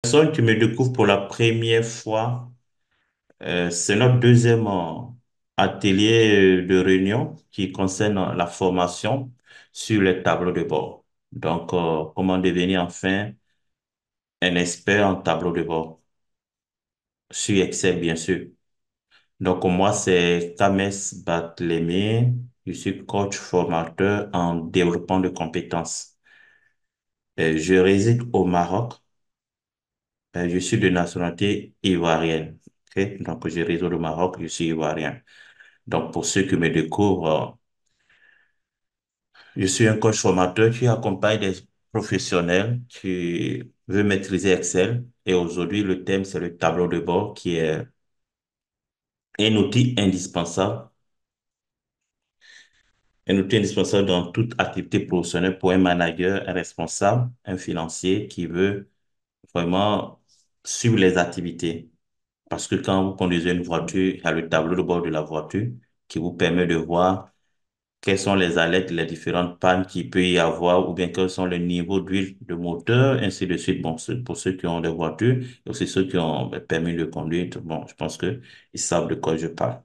Personne qui me découvre pour la première fois, c'est notre deuxième atelier de réunion qui concerne la formation sur les tableaux de bord. Donc, comment devenir enfin un expert en tableau de bord, sur Excel, bien sûr. Donc, moi, c'est Kames Barthélémy. Je suis coach formateur en développement de compétences. Je réside au Maroc. Je suis de nationalité ivoirienne. Ok. Donc, je réside au Maroc, je suis ivoirien. Donc, pour ceux qui me découvrent, je suis un coach formateur qui accompagne des professionnels qui veulent maîtriser Excel. Et aujourd'hui, le thème, c'est le tableau de bord qui est un outil indispensable, un outil indispensable dans toute activité professionnelle pour un manager, un responsable, un financier qui veut vraiment suivre les activités. Parce que quand vous conduisez une voiture, il y a le tableau de bord de la voiture qui vous permet de voir quelles sont les alertes, les différentes pannes qu'il peut y avoir, ou bien quels sont les niveaux d'huile de moteur, ainsi de suite. Bon, pour ceux qui ont des voitures, et aussi ceux qui ont permis de conduire, bon, je pense que ils savent de quoi je parle.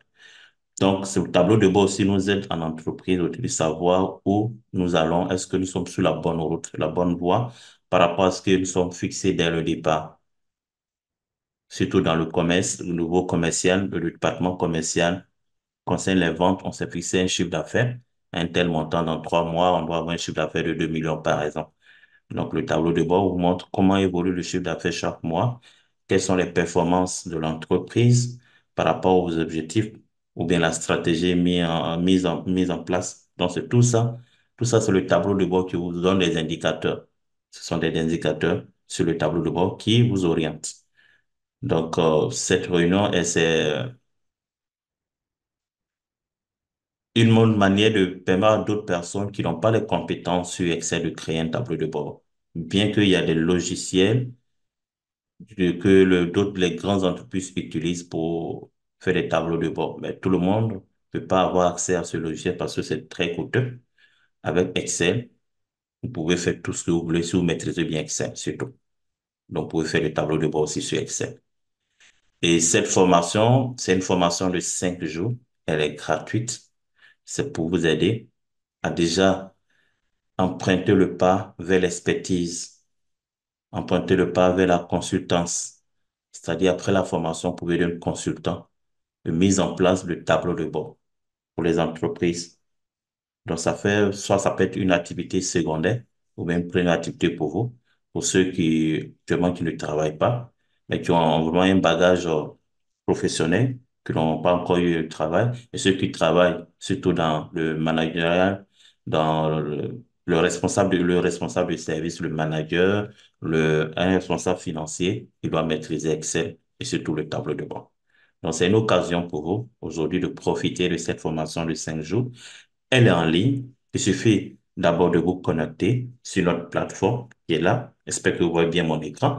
Donc, ce tableau de bord aussi nous aide en entreprise de savoir où nous allons, est-ce que nous sommes sur la bonne route, la bonne voie, par rapport à ce que nous sommes fixés dès le départ. Surtout dans le commerce, le niveau commercial, le département commercial concerne les ventes, on s'est fixé un chiffre d'affaires, un tel montant dans 3 mois, on doit avoir un chiffre d'affaires de 2 millions par exemple. Donc, le tableau de bord vous montre comment évolue le chiffre d'affaires chaque mois, quelles sont les performances de l'entreprise par rapport aux objectifs ou bien la stratégie mise en place. Donc, c'est tout ça. Tout ça, c'est le tableau de bord qui vous donne des indicateurs. Ce sont des indicateurs sur le tableau de bord qui vous orientent. Donc, cette réunion, c'est une bonne manière de permettre à d'autres personnes qui n'ont pas les compétences sur Excel de créer un tableau de bord. Bien qu'il y a des logiciels d'autres, les grandes entreprises utilisent pour faire des tableaux de bord, mais tout le monde ne peut pas avoir accès à ce logiciel parce que c'est très coûteux. Avec Excel, vous pouvez faire tout ce que vous voulez si vous maîtrisez bien Excel, surtout. Donc, vous pouvez faire des tableaux de bord aussi sur Excel. Et cette formation, c'est une formation de 5 jours. Elle est gratuite. C'est pour vous aider à déjà emprunter le pas vers l'expertise, emprunter le pas vers la consultance. C'est-à-dire, après la formation, vous pouvez devenir consultant de mise en place de tableaux de bord pour les entreprises. Donc, soit ça peut être une activité secondaire ou même une première activité pour vous, pour ceux vraiment, qui ne travaillent pas, mais qui ont vraiment un bagage professionnel, qui n'ont pas encore eu de travail, et ceux qui travaillent surtout dans le managérial, dans le responsable du service, le manager, un responsable financier, il doit maîtriser Excel et surtout le tableau de bord. Donc, c'est une occasion pour vous aujourd'hui de profiter de cette formation de 5 jours. Elle est en ligne. Il suffit d'abord de vous connecter sur notre plateforme qui est là. J'espère que vous voyez bien mon écran.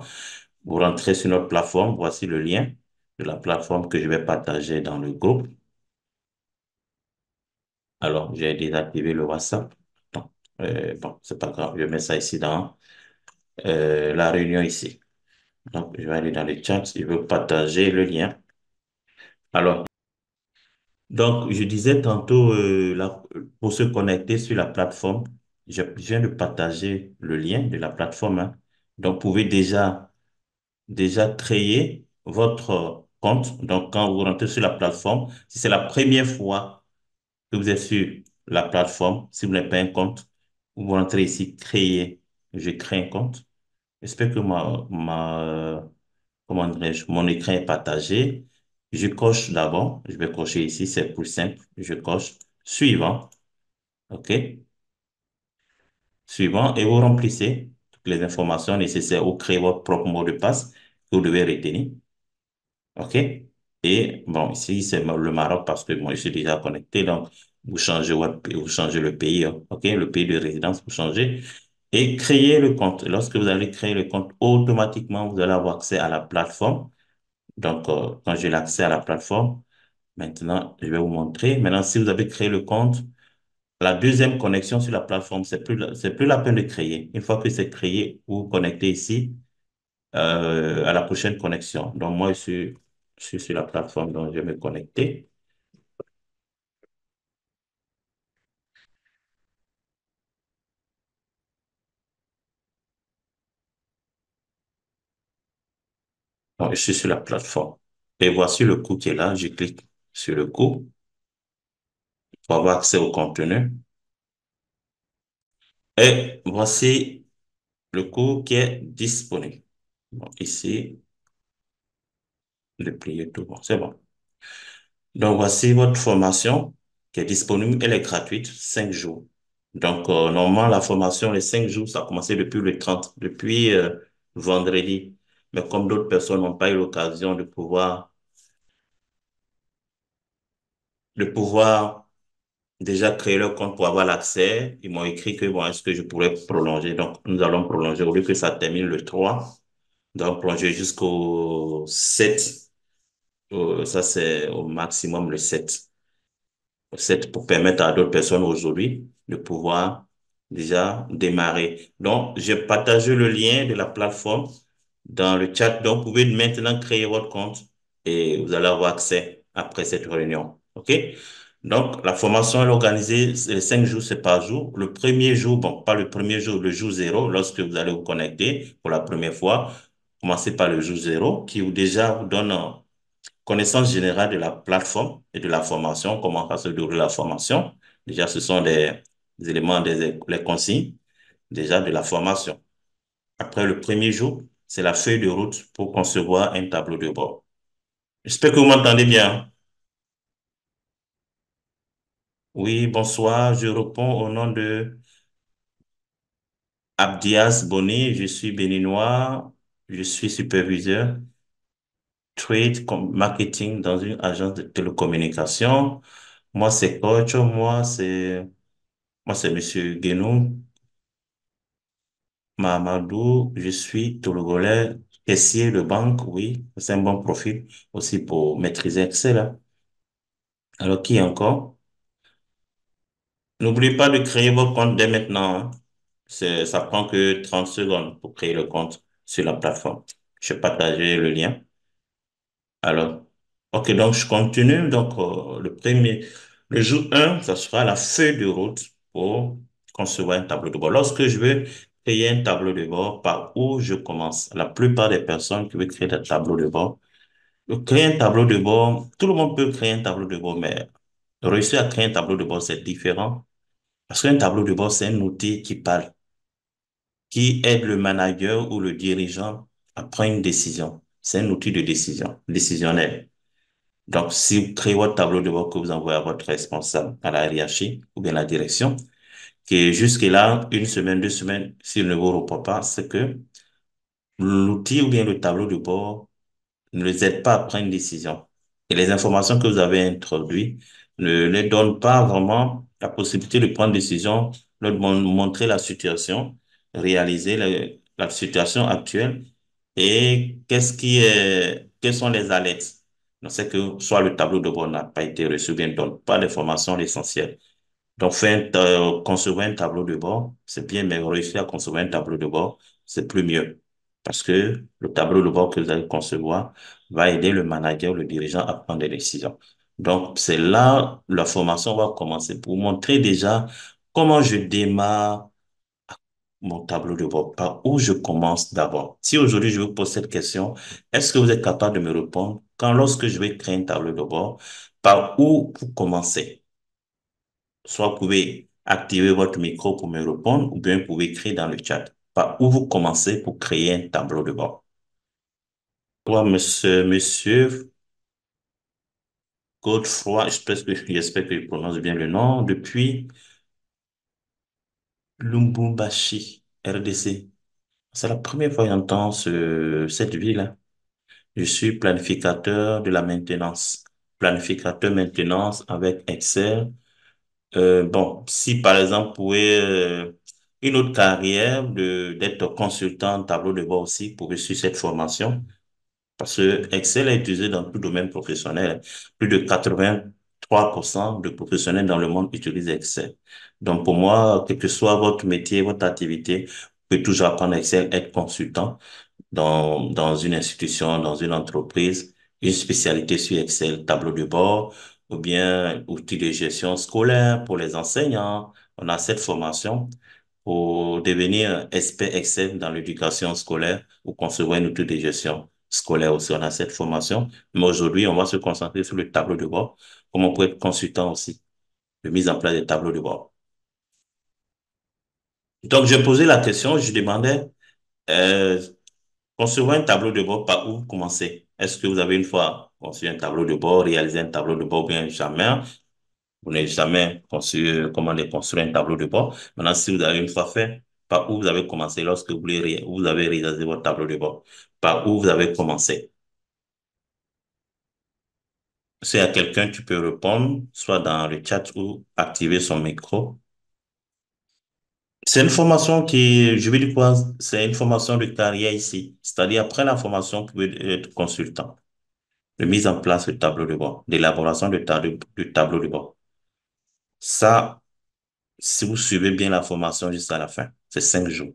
Vous rentrez sur notre plateforme. Voici le lien de la plateforme que je vais partager dans le groupe. Alors, j'ai désactivé le WhatsApp. Bon, bon, c'est pas grave. Je mets ça ici dans la réunion ici. Donc, je vais aller dans le chat. Je veux partager le lien. Alors, donc, je disais tantôt, pour se connecter sur la plateforme, je viens de partager le lien de la plateforme, hein. Donc, vous pouvez déjà créer votre compte. Donc, quand vous rentrez sur la plateforme, si c'est la première fois que vous êtes sur la plateforme, si vous n'avez pas un compte, vous rentrez ici, créer. Je crée un compte. J'espère que comment dirais-je, mon écran est partagé. Je coche d'abord, je vais cocher ici, c'est plus simple. Je coche suivant, OK? Suivant, et vous remplissez toutes les informations nécessaires ou créez votre propre mot de passe que vous devez retenir, OK? Et bon, ici, c'est le Maroc parce que moi, je suis déjà connecté, donc vous changez le pays, hein, OK? Le pays de résidence, vous changez et créez le compte. Lorsque vous allez créer le compte, automatiquement, vous allez avoir accès à la plateforme. Donc, quand j'ai l'accès à la plateforme, maintenant, je vais vous montrer. Maintenant, si vous avez créé le compte, la deuxième connexion sur la plateforme, c'est plus la peine de créer. Une fois que c'est créé, vous vous connectez ici. À la prochaine connexion. Donc, moi, je suis sur la plateforme, donc je vais me connecter. Donc, je suis sur la plateforme. Et voici le cours qui est là. Je clique sur le cours pour avoir accès au contenu. Et voici le cours qui est disponible. Donc, ici, le plier tout. Bon, c'est bon. Donc, voici votre formation qui est disponible. Elle est gratuite, 5 jours. Donc, normalement, la formation, les 5 jours, ça a commencé depuis le 30, depuis vendredi. Mais comme d'autres personnes n'ont pas eu l'occasion de pouvoir déjà créer leur compte pour avoir l'accès, ils m'ont écrit que, bon, est-ce que je pourrais prolonger? Donc, nous allons prolonger. Au lieu que ça termine le 3, donc prolonger jusqu'au 7. Ça, c'est au maximum le 7. C'est pour permettre à d'autres personnes aujourd'hui de pouvoir déjà démarrer. Donc, j'ai partagé le lien de la plateforme dans le chat. Donc, vous pouvez maintenant créer votre compte et vous allez avoir accès après cette réunion. OK? Donc, la formation est organisée, les 5 jours, c'est par jour. Le premier jour, bon, pas le premier jour, le jour zéro, lorsque vous allez vous connecter pour la première fois, commencez par le jour zéro qui vous déjà vous donne connaissance générale de la plateforme et de la formation, comment va se dérouler la formation. Déjà, ce sont des éléments, les consignes, déjà de la formation. Après le premier jour, c'est la feuille de route pour concevoir un tableau de bord. J'espère que vous m'entendez bien. Oui, bonsoir. Je réponds au nom de Abdias Boni. Je suis béninois. Je suis superviseur marketing dans une agence de télécommunication. Moi, c'est coach. Moi, c'est Monsieur Guénou Mamadou. Je suis togolais, caissier de banque, oui. C'est un bon profil aussi pour maîtriser Excel, hein. Alors, qui encore? N'oubliez pas de créer votre compte dès maintenant, hein. Ça prend que 30 secondes pour créer le compte sur la plateforme. Je vais partager le lien. Alors, ok, donc je continue. Donc, le jour 1, ça sera la feuille de route pour concevoir un tableau de bord. Lorsque je veux créer un tableau de bord, par où je commence? La plupart des personnes qui veulent créer des tableaux de bord, créer un tableau de bord, tout le monde peut créer un tableau de bord, mais réussir à créer un tableau de bord, c'est différent. Parce qu'un tableau de bord, c'est un outil qui parle, qui aide le manager ou le dirigeant à prendre une décision. C'est un outil de décision, décisionnaire. Donc, si vous créez votre tableau de bord que vous envoyez à votre responsable, à la hiérarchie ou bien la direction, qui jusque-là, une semaine, 2 semaines, s'il ne vous répond pas, c'est que l'outil ou bien le tableau de bord ne les aide pas à prendre une décision. Et les informations que vous avez introduites ne les donnent pas vraiment la possibilité de prendre une décision, leur montrer la situation, réaliser la situation actuelle et quelles sont les alertes. Donc, c'est que soit le tableau de bord n'a pas été reçu, bien ne donne pas l'information essentielle. Donc, concevoir un tableau de bord, c'est bien, mais réussir à concevoir un tableau de bord, c'est plus mieux. Parce que le tableau de bord que vous allez concevoir va aider le manager, le dirigeant à prendre des décisions. Donc, c'est là la formation va commencer pour montrer déjà comment je démarre mon tableau de bord, par où je commence d'abord. Si aujourd'hui je vous pose cette question, est-ce que vous êtes capable de me répondre quand lorsque je vais créer un tableau de bord, par où vous commencez? Soit vous pouvez activer votre micro pour me répondre, ou bien vous pouvez écrire dans le chat. Par où vous commencez pour créer un tableau de bord. Toi, monsieur Godefroy, j'espère que je prononce bien le nom, depuis Lubumbashi, RDC. C'est la première fois que j'entends cette ville-là. Je suis planificateur de la maintenance. Planificateur maintenance avec Excel. Bon, si par exemple, vous pouvez, une autre carrière d'être consultant tableau de bord aussi pour suivre cette formation. Parce que Excel est utilisé dans tout domaine professionnel. Plus de 83% de professionnels dans le monde utilisent Excel. Donc, pour moi, quel que soit votre métier, votre activité, vous pouvez toujours apprendre Excel, être consultant. dans une institution, dans une entreprise, une spécialité sur Excel, tableau de bord, ou bien outils de gestion scolaire pour les enseignants. On a cette formation pour devenir expert Excel dans l'éducation scolaire ou concevoir une outil de gestion scolaire aussi. On a cette formation. Mais aujourd'hui, on va se concentrer sur le tableau de bord, comme on peut être consultant aussi, de mise en place des tableaux de bord. Donc, j'ai posé la question, je demandais, euh, concevoir un tableau de bord, par où commencer? Est-ce que vous avez une fois conçu un tableau de bord, réalisé un tableau de bord, ou bien jamais? Vous n'avez jamais conçu, comment les construire un tableau de bord. Maintenant, si vous avez une fois fait, par où vous avez commencé lorsque vous avez réalisé votre tableau de bord? Par où vous avez commencé? S'il y a quelqu'un, tu peux répondre, soit dans le chat ou activer son micro. C'est une formation qui, je vais dire quoi, c'est une formation de carrière ici. C'est-à-dire, après la formation, vous pouvez être consultant, de mise en place de tableau de bord, d'élaboration de tableau de bord. Ça, si vous suivez bien la formation jusqu'à la fin, c'est 5 jours.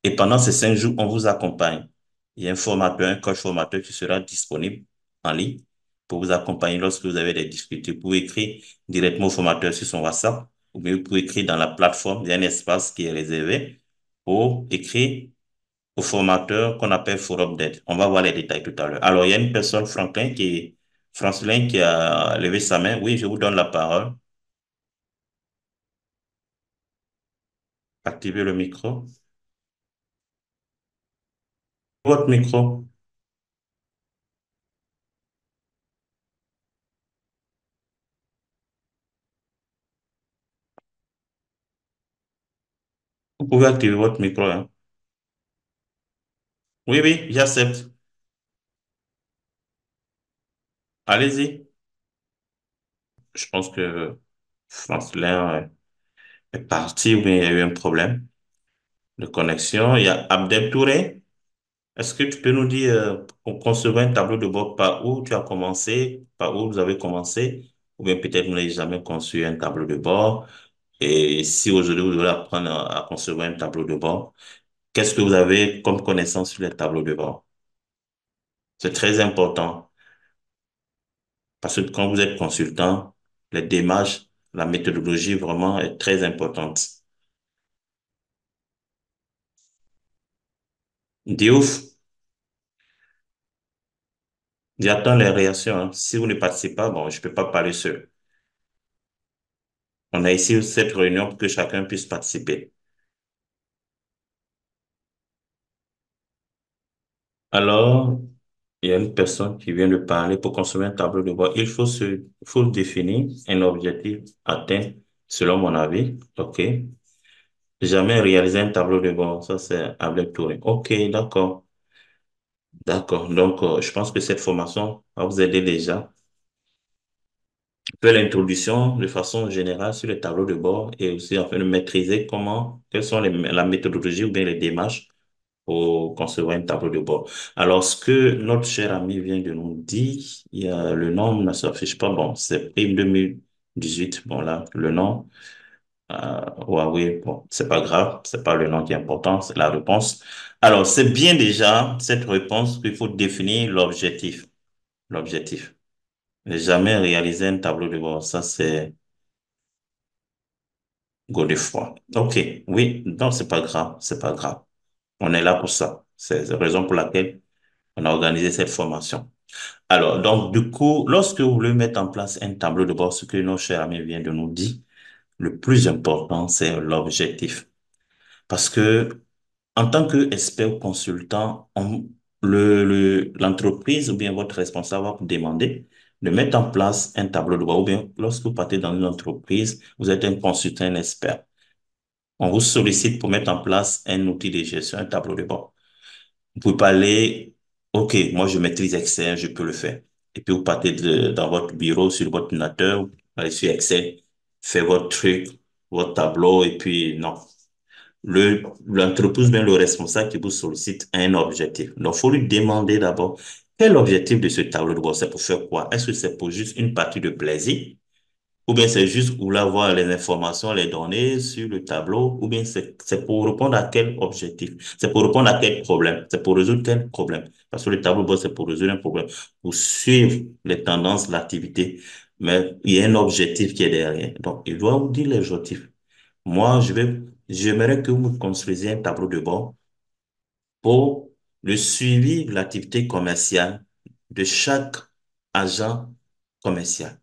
Et pendant ces 5 jours, on vous accompagne. Il y a un formateur, un coach formateur qui sera disponible en ligne pour vous accompagner lorsque vous avez des difficultés. Vous pouvez écrire directement au formateur sur son WhatsApp ou bien vous pouvez écrire dans la plateforme. Il y a un espace qui est réservé pour écrire au formateur qu'on appelle forum d'aide. On va voir les détails tout à l'heure. Alors, il y a une personne, Franklin, qui a levé sa main. Oui, je vous donne la parole. Activez le micro. Votre micro. Vous pouvez activer votre micro, hein. Oui, oui, j'accepte. Allez-y. Je pense que Franklin est parti ou bien il y a eu un problème de connexion. Il y a Abdel Touré. Est-ce que tu peux nous dire, pour concevoir un tableau de bord, par où tu as commencé, par où vous avez commencé, ou bien peut-être vous n'avez jamais conçu un tableau de bord. Et si aujourd'hui vous devez apprendre à concevoir un tableau de bord, qu'est-ce que vous avez comme connaissance sur les tableaux de bord? C'est très important parce que quand vous êtes consultant, les démarches, la méthodologie vraiment est très importante. Diouf, j'attends les réactions, hein. Si vous ne participez pas, bon, je peux pas parler seul. On a ici cette réunion pour que chacun puisse participer. Alors, il y a une personne qui vient de parler pour consommer un tableau de bord. Il faut définir un objectif atteint, selon mon avis. OK. Jamais réaliser un tableau de bord. Ça, c'est avec Touré. OK, d'accord. D'accord. Donc, je pense que cette formation va vous aider déjà. Faire l'introduction de façon générale sur les tableaux de bord et aussi afin de maîtriser quelles sont la méthodologie ou bien les démarches pour concevoir un tableau de bord. Alors, ce que notre cher ami vient de nous dire, il y a, le nom ne s'affiche pas. Bon, c'est prime 2018. Bon, là, le nom, Huawei, bon, c'est pas grave. C'est pas le nom qui est important, c'est la réponse. Alors, c'est bien déjà cette réponse qu'il faut définir l'objectif. L'objectif. Ne jamais réaliser un tableau de bord. Ça, c'est Godefroy. OK. Oui, non, c'est pas grave. C'est pas grave. On est là pour ça. C'est la raison pour laquelle on a organisé cette formation. Alors, donc, du coup, lorsque vous voulez mettre en place un tableau de bord, ce que notre cher ami vient de nous dire, le plus important, c'est l'objectif. Parce que, en tant qu'expert ou consultant, l'entreprise ou bien votre responsable va vous demander de mettre en place un tableau de bord. Ou bien, lorsque vous partez dans une entreprise, vous êtes un consultant, un expert. On vous sollicite pour mettre en place un outil de gestion, un tableau de bord. Vous pouvez pas aller, OK, moi je maîtrise Excel, je peux le faire. Et puis vous partez dans votre bureau, sur votre ordinateur, vous allez sur Excel, faites votre truc, votre tableau, et puis non. L'entreprise, bien le responsable qui vous sollicite a un objectif. Donc, il faut lui demander d'abord quel est l'objectif de ce tableau de bord. C'est pour faire quoi? Est-ce que c'est pour juste une partie de plaisir? Ou bien c'est juste pour avoir les informations, les données sur le tableau, ou bien c'est pour répondre à quel objectif, c'est pour répondre à quel problème, c'est pour résoudre quel problème. Parce que le tableau de bord, c'est pour résoudre un problème, pour suivre les tendances, l'activité. Mais il y a un objectif qui est derrière. Donc, il doit vous dire l'objectif. Moi, j'aimerais que vous construisiez un tableau de bord pour le suivi de l'activité commerciale de chaque agent commercial.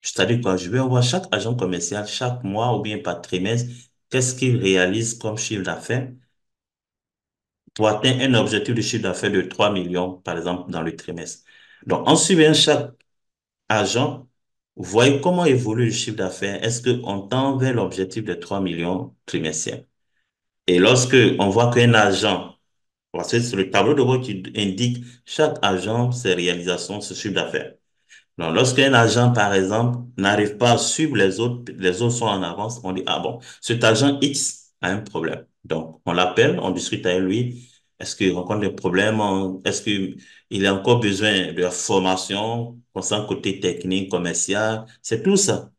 C'est-à-dire quoi, je vais voir chaque agent commercial chaque mois ou bien par trimestre, qu'est-ce qu'il réalise comme chiffre d'affaires pour atteindre un objectif de chiffre d'affaires de 3 millions, par exemple, dans le trimestre. Donc, en suivant chaque agent, vous voyez comment évolue le chiffre d'affaires. Est-ce qu'on tend vers l'objectif de 3 millions trimestriels? Et lorsque on voit qu'un agent, parce que c'est le tableau de bord qui indique chaque agent, ses réalisations, ce chiffre d'affaires. Donc, lorsqu'un agent, par exemple, n'arrive pas à suivre les autres sont en avance, on dit, ah bon, cet agent X a un problème. Donc, on l'appelle, on discute avec lui. Est-ce qu'il rencontre des problèmes? Est-ce qu'il a encore besoin de la formation, concernant côté technique, commercial? C'est tout ça.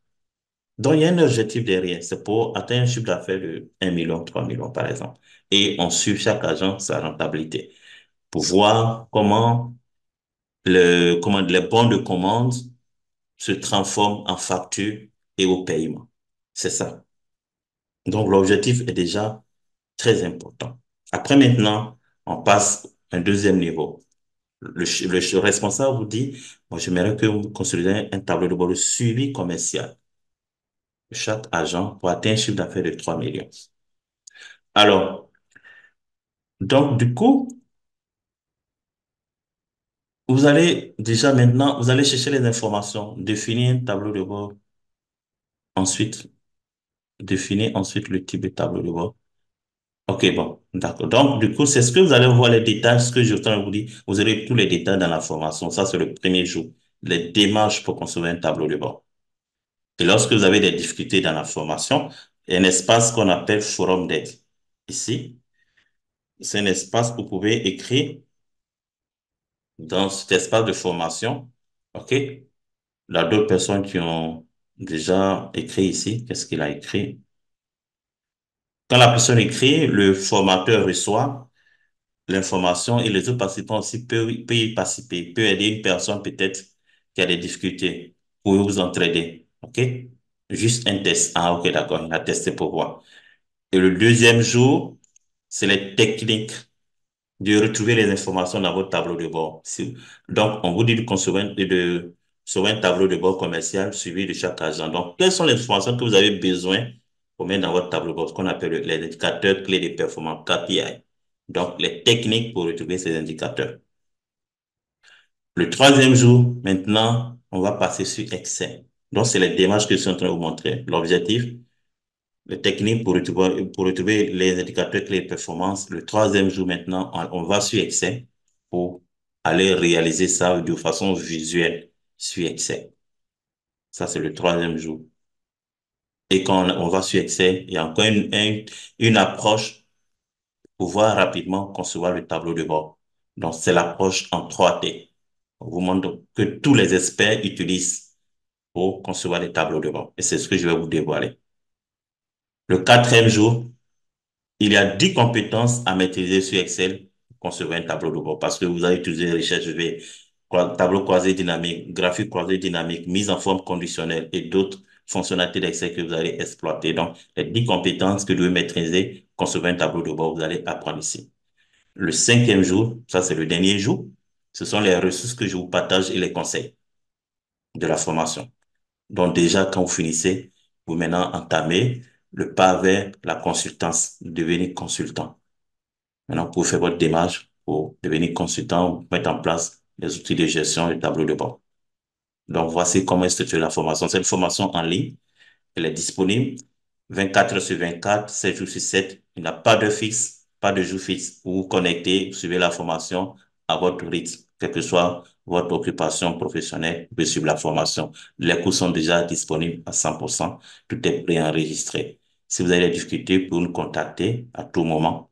Donc, il y a un objectif derrière. C'est pour atteindre un chiffre d'affaires de 1 million, 3 millions, par exemple. Et on suit chaque agent sa rentabilité pour voir comment les bons de commande se transforme en facture et au paiement. C'est ça. Donc, l'objectif est déjà très important. Après, maintenant, on passe à un deuxième niveau. Le responsable vous dit, moi, j'aimerais que vous construisiez un tableau de bord de suivi commercial de chaque agent pour atteindre un chiffre d'affaires de 3 millions. Alors, donc, du coup, vous allez déjà maintenant, vous allez chercher les informations, définir un tableau de bord, ensuite, définir ensuite le type de tableau de bord. Ok, bon, d'accord. Donc, du coup, c'est ce que vous allez voir les détails, ce que je train de vous dire. Vous aurez tous les détails dans la formation. Ça, c'est le premier jour. Les démarches pour construire un tableau de bord. Et lorsque vous avez des difficultés dans la formation, il y a un espace qu'on appelle forum d'aide. Ici, c'est un espace où vous pouvez écrire dans cet espace de formation. OK? Il y a d'autres personnes qui ont déjà écrit ici. Qu'est-ce qu'il a écrit? Quand la personne écrit, le formateur reçoit l'information et les autres participants aussi peuvent y participer, peuvent aider une personne peut-être qui a des difficultés pour vous entraider. OK? Juste un test. Ah, OK, d'accord. Il a testé pour voir. Et le deuxième jour, c'est les techniques de retrouver les informations dans votre tableau de bord. Donc, on vous dit de concevoir, de sauver un tableau de bord commercial suivi de chaque agent. Donc, quelles sont les informations que vous avez besoin pour mettre dans votre tableau de bord, ce qu'on appelle les indicateurs clés de performance, KPI. Donc, les techniques pour retrouver ces indicateurs. Le troisième jour, maintenant, on va passer sur Excel. Donc, c'est les démarches que je suis en train de vous montrer. L'objectif, les techniques pour retrouver les indicateurs clés de performance. Le troisième jour, maintenant, on va sur Excel pour aller réaliser ça de façon visuelle sur Excel. Ça, c'est le troisième jour. Et quand on va sur Excel, il y a encore une approche pour pouvoir rapidement concevoir le tableau de bord. Donc, c'est l'approche en 3T. On vous montre que tous les experts utilisent pour concevoir des tableaux de bord. Et c'est ce que je vais vous dévoiler. Le quatrième jour, il y a 10 compétences à maîtriser sur Excel pour concevoir un tableau de bord parce que vous allez utiliser recherche V, tableau croisé dynamique, graphique croisé dynamique, mise en forme conditionnelle et d'autres fonctionnalités d'Excel que vous allez exploiter. Donc, les 10 compétences que vous devez maîtriser pour concevoir un tableau de bord, vous allez apprendre ici. Le cinquième jour, ça c'est le dernier jour, ce sont les ressources que je vous partage et les conseils de la formation. Donc déjà, quand vous finissez, vous maintenant entamez le pas vers la consultance, devenir consultant. Maintenant, vous pouvez faire votre démarche pour devenir consultant, mettre en place les outils de gestion et tableau de bord. Donc voici comment est structurée la formation. C'est une formation en ligne. Elle est disponible 24 heures sur 24, 7 jours sur 7. Il n'y a pas de fixe, pas de jour fixe. Vous vous connectez, vous suivez la formation à votre rythme, quelle que soit votre occupation professionnelle, vous pouvez suivre la formation. Les cours sont déjà disponibles à 100%. Tout est préenregistré. Si vous avez des difficultés, vous pouvez nous contacter à tout moment,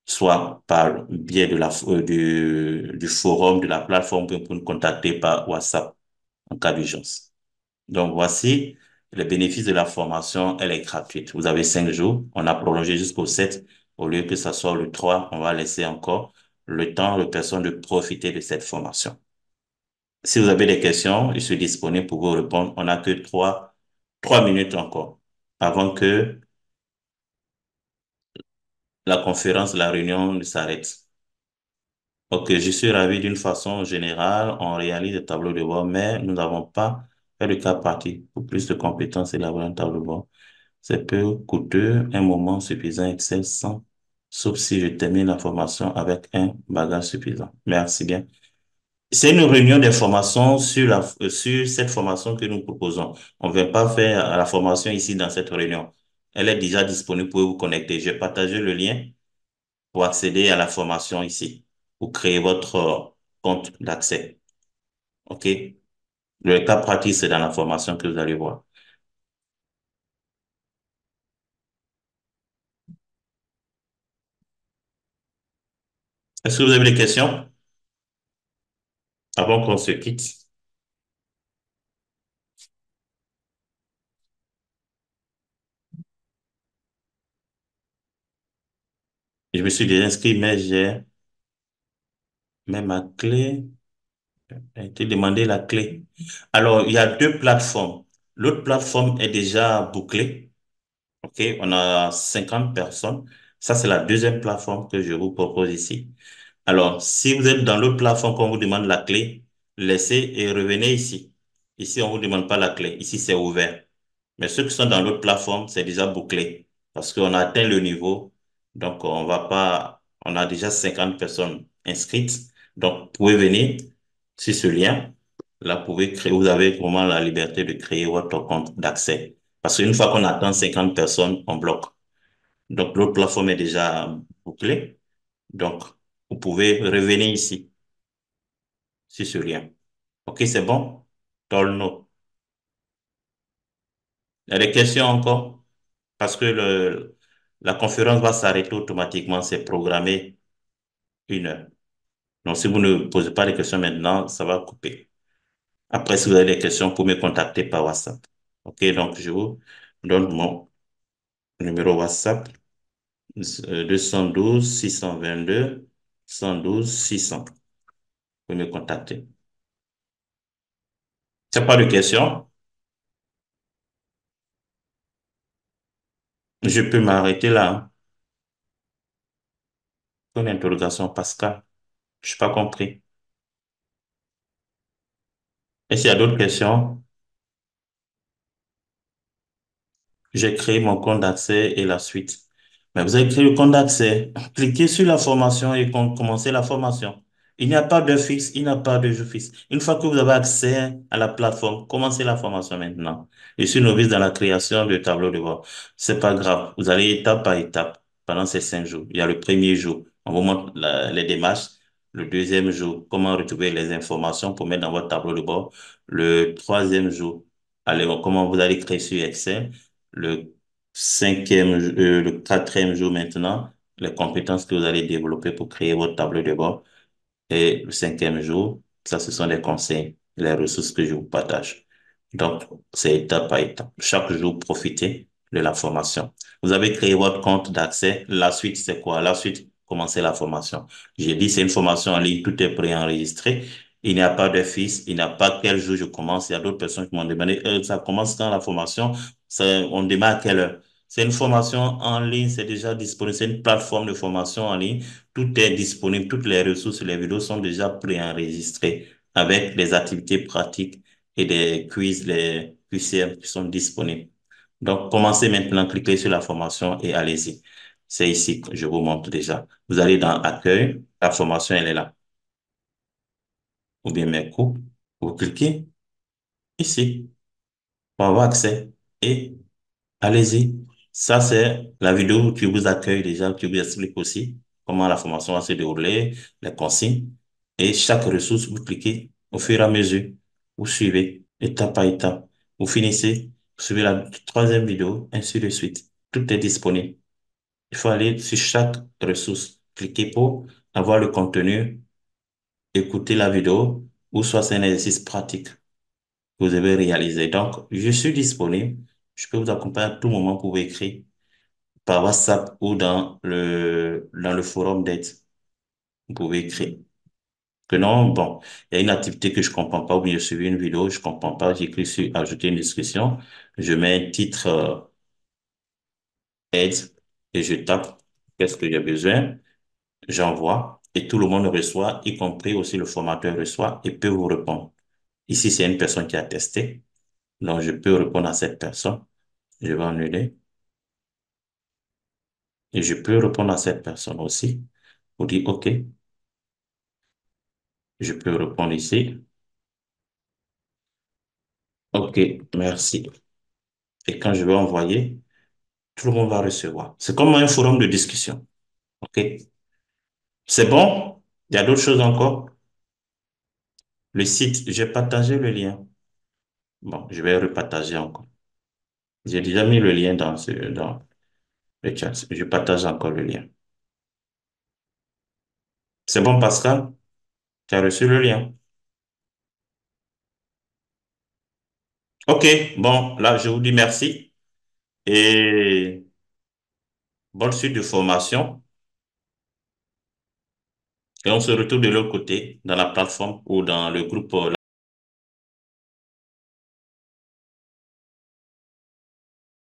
soit par biais du forum, de la plateforme, vous pouvez nous contacter par WhatsApp en cas d'urgence. Donc voici les bénéfices de la formation, elle est gratuite. Vous avez 5 jours. On a prolongé jusqu'au 7. Au lieu que ça soit le 3, on va laisser encore le temps aux personnes de profiter de cette formation. Si vous avez des questions, je suis disponible pour vous répondre. On n'a que 3 minutes encore avant que la conférence, la réunion ne s'arrête. Ok, je suis ravi d'une façon générale. On réalise des tableaux de bord, mais nous n'avons pas fait de cas pratique. Pour plus de compétences, élaborer un tableau de bord. C'est peu coûteux, un moment suffisant Excel sans, sauf si je termine la formation avec un bagage suffisant. Merci bien. C'est une réunion d'information sur cette formation que nous proposons. On ne va pas faire la formation ici dans cette réunion. Elle est déjà disponible pour vous connecter. Je vais partager le lien pour accéder à la formation ici, pour créer votre compte d'accès. OK? Le cas pratique, c'est dans la formation que vous allez voir. Est-ce que vous avez des questions avant qu'on se quitte? Je me suis déjà inscrit, mais ma clé a été demandé la clé. Alors, il y a deux plateformes. L'autre plateforme est déjà bouclée. OK? On a 50 personnes. Ça, c'est la deuxième plateforme que je vous propose ici. Alors, si vous êtes dans l'autre plateforme qu'on vous demande la clé, laissez et revenez ici. Ici, on vous demande pas la clé. Ici, c'est ouvert. Mais ceux qui sont dans l'autre plateforme, c'est déjà bouclé parce qu'on a atteint le niveau. Donc, on va pas, on a déjà 50 personnes inscrites. Donc, vous pouvez venir sur ce lien. Là, vous pouvez créer, vous avez vraiment la liberté de créer votre compte d'accès. Parce qu'une fois qu'on atteint 50 personnes, on bloque. Donc, l'autre plateforme est déjà bouclée. Donc, vous pouvez revenir ici, sur ce lien. OK, c'est bon? Tolno. Il y a des questions encore? Parce que la conférence va s'arrêter automatiquement, c'est programmé 1 heure. Donc, si vous ne posez pas de questions maintenant, ça va couper. Après, si vous avez des questions, vous pouvez me contacter par WhatsApp. OK, donc je vous donne mon numéro WhatsApp, 212 622 112 600. Vous pouvez me contacter. C'est pas de questions? Je peux m'arrêter là, hein. Une interrogation, Pascal. Je n'ai pas compris. Est-ce qu'il y a d'autres questions? J'ai créé mon compte d'accès et la suite. Mais vous avez créé le compte d'accès. Cliquez sur la formation et commencez la formation. Il n'y a pas de fixe, il n'y a pas de jour fixe. Une fois que vous avez accès à la plateforme, commencez la formation maintenant. Je suis novice dans la création de tableaux de bord. C'est pas grave. Vous allez étape par étape pendant ces 5 jours. Il y a le premier jour, on vous montre les démarches. Le deuxième jour, comment retrouver les informations pour mettre dans votre tableau de bord. Le troisième jour, allez, comment vous allez créer sur Excel. Le le quatrième jour maintenant, les compétences que vous allez développer pour créer votre tableau de bord. Et le cinquième jour, ça, ce sont les conseils, les ressources que je vous partage. Donc, c'est étape par étape. Chaque jour, profitez de la formation. Vous avez créé votre compte d'accès. La suite, c'est quoi? La suite, commencez la formation. J'ai dit, c'est une formation en ligne, tout est préenregistré. Il n'y a pas de fixe, il n'y a pas quel jour je commence. Il y a d'autres personnes qui m'ont demandé, ça commence quand la formation? On démarre à quelle heure? C'est une formation en ligne, c'est déjà disponible. C'est une plateforme de formation en ligne. Tout est disponible, toutes les ressources, les vidéos sont déjà préenregistrées avec les activités pratiques et des quiz, les QCM qui sont disponibles. Donc, commencez maintenant, cliquez sur la formation et allez-y. C'est ici que je vous montre déjà. Vous allez dans Accueil, la formation, elle est là. Ou bien mes cours. Vous cliquez ici pour avoir accès et allez-y. Ça, c'est la vidéo qui vous accueille déjà, qui vous explique aussi comment la formation va se dérouler, les consignes. Et chaque ressource, vous cliquez au fur et à mesure. Vous suivez étape par étape. Vous finissez, vous suivez la troisième vidéo, ainsi de suite. Tout est disponible. Il faut aller sur chaque ressource, cliquer pour avoir le contenu, écouter la vidéo, ou soit c'est un exercice pratique. que vous avez réalisé. Donc, je suis disponible. Je peux vous accompagner à tout moment pour écrire par WhatsApp ou dans le forum d'aide. Vous pouvez écrire. Que non, bon, il y a une activité que je comprends pas ou bien je suivi une vidéo, je comprends pas, j'écris sur ajouter une discussion, je mets un titre aide et je tape qu'est-ce que j'ai besoin, j'envoie et tout le monde reçoit, y compris aussi le formateur reçoit et peut vous répondre. Ici, c'est une personne qui a testé, donc je peux répondre à cette personne, je vais annuler et je peux répondre à cette personne aussi pour dire OK, je peux répondre ici, OK, merci. Et quand je vais envoyer, tout le monde va recevoir. C'est comme un forum de discussion. OK? C'est bon? Il y a d'autres choses encore? Le site, j'ai partagé le lien. Bon, je vais repartager encore. J'ai déjà mis le lien dans le chat. Je partage encore le lien. C'est bon, Pascal? Tu as reçu le lien? OK. Bon, là, je vous dis merci et bonne suite de formation. Et on se retrouve de l'autre côté, dans la plateforme ou dans le groupe